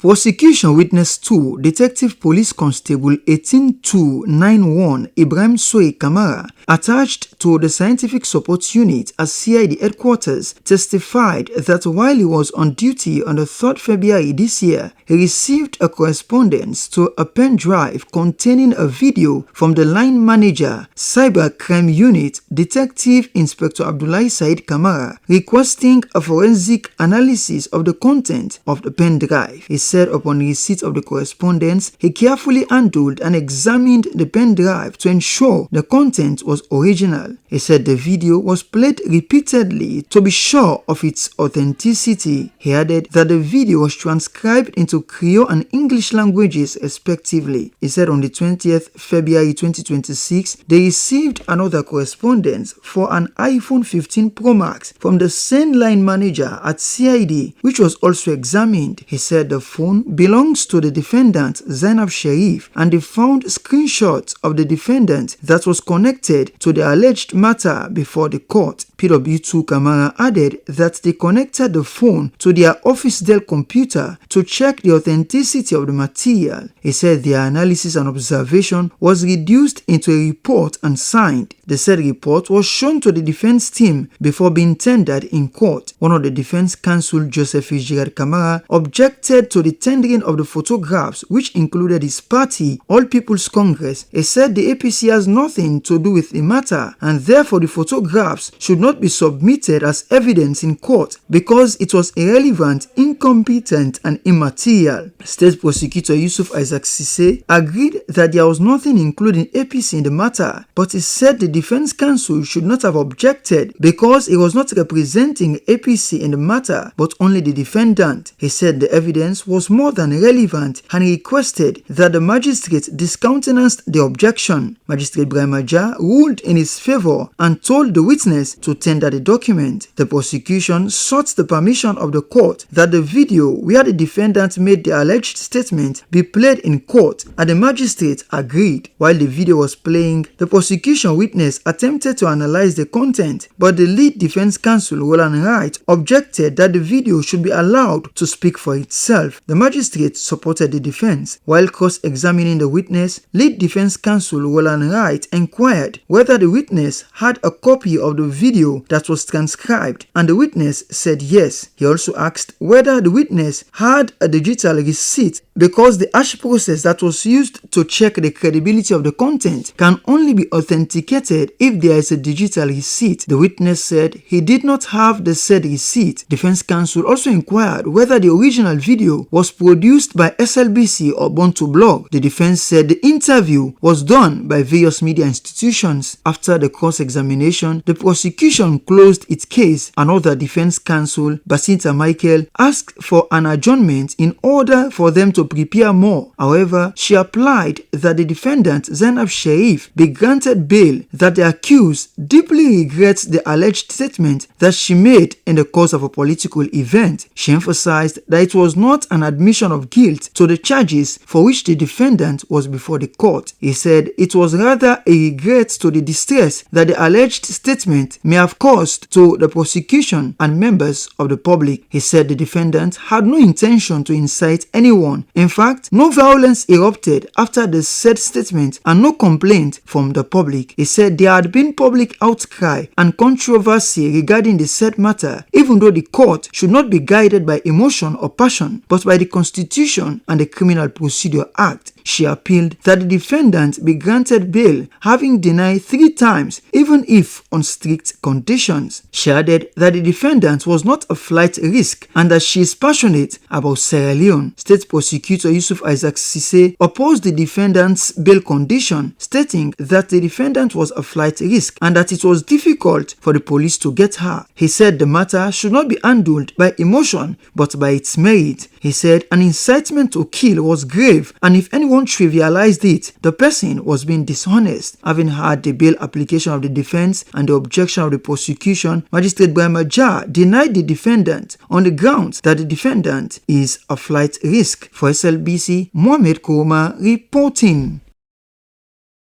Prosecution Witness 2 Detective Police Constable 18291 Ibrahim Soy Kamara, attached to the Scientific Support Unit at CID headquarters, testified that while he was on duty on the 3rd February this year, he received a correspondence to a pen drive containing a video from the line manager, Cyber Crime Unit, Detective Inspector Abdullahi Said Kamara, requesting a forensic analysis of the content of the pen drive. He said upon receipt of the correspondence, he carefully handled and examined the pen drive to ensure the content was original. He said the video was played repeatedly to be sure of its authenticity. He added that the video was transcribed into Creole and English languages respectively. He said on the 20th February 2026, they received another correspondence for an iPhone 15 Pro Max from the same line manager at CID, which was also examined. He said the phone belongs to the defendant Zainab Sharif, and they found screenshots of the defendant that was connected to the alleged matter before the court. PW2 Kamara added that they connected the phone to their office Dell computer to check the authenticity of the material. He said their analysis and observation was reduced into a report and signed. The said report was shown to the defense team before being tendered in court. One of the defense counsel, Joseph Fitzgerald Kamara, objected to the tendering of the photographs, which included his party, All People's Congress. He said the APC has nothing to do with the matter, and therefore the photographs should not be submitted as evidence in court because it was irrelevant, incompetent, and immaterial. State Prosecutor Yusuf Isaac Sise agreed that there was nothing including APC in the matter, but he said the defense counsel should not have objected because he was not representing APC in the matter but only the defendant. He said the evidence was more than relevant and he requested that the magistrate discountenanced the objection. Magistrate Ibrahim Ajah ruled in his favor and told the witness to tender the document. The prosecution sought the permission of the court that the video where the defendant made the alleged statement be played in court, and the magistrate agreed. While the video was playing, the prosecution witness attempted to analyze the content, but the lead defense counsel, Roland Wright, objected that the video should be allowed to speak for itself. The magistrate supported the defense. While cross-examining the witness, lead defense counsel Roland Wright inquired whether the witness had a copy of the video that was transcribed, and the witness said yes. He also asked whether the witness had a digital receipt because the hash process that was used to check the credibility of the content can only be authenticated if there is a digital receipt. The witness said he did not have the said receipt. Defense counsel also inquired whether the original video was produced by SLBC or Bonto Blog. The defense said the interview was done by various media institutions. After the cross-examination, the prosecution closed its case. Another defense counsel, Basinta Michael, asked for an adjournment in order for them to prepare more. However, she applied that the defendant Zainab Sharif be granted bail, that the accused deeply regrets the alleged statement that she made in the course of a political event. She emphasized that it was not an admission of guilt to the charges for which the defendant was before the court. He said it was rather a regret to the distress that the alleged statement may have caused to the prosecution and members of the public. He said the defendant had no intention to incite anyone. In fact, no violence erupted after the said statement and no complaint from the public. He said there had been public outcry and controversy regarding the said matter, even though the court should not be guided by emotion or passion, but by the Constitution and the Criminal Procedure Act. She appealed that the defendant be granted bail, having denied 3 times, even if on strict conditions. She added that the defendant was not a flight risk and that she is passionate about Sierra Leone. State Prosecutor Yusuf Isaac Sise opposed the defendant's bail condition, stating that the defendant was a flight risk and that it was difficult for the police to get her. He said the matter should not be handled by emotion but by its merit. He said an incitement to kill was grave, and if anyone trivialized it, the person was being dishonest. Having heard the bail application of the defense and the objection of the prosecution, Magistrate Ibrahim Ajah denied the defendant on the grounds that the defendant is a flight risk. For SLBC, Mohamed Kouma reporting.